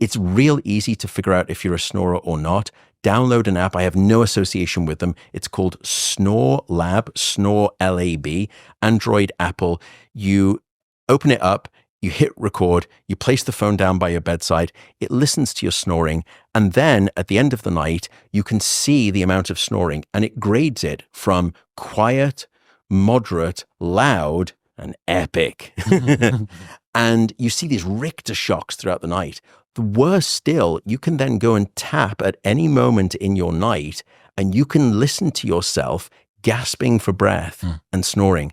It's real easy to figure out if you're a snorer or not. Download an app. I have no association with them. It's called Snore Lab, Snore Lab, Android, Apple. You open it up, you hit record, you place the phone down by your bedside, it listens to your snoring, and then at the end of the night, you can see the amount of snoring, and it grades it from quiet, moderate, loud, and epic. And you see these Richter shocks throughout the night. The worse still, you can then go and tap at any moment in your night, and you can listen to yourself gasping for breath and snoring.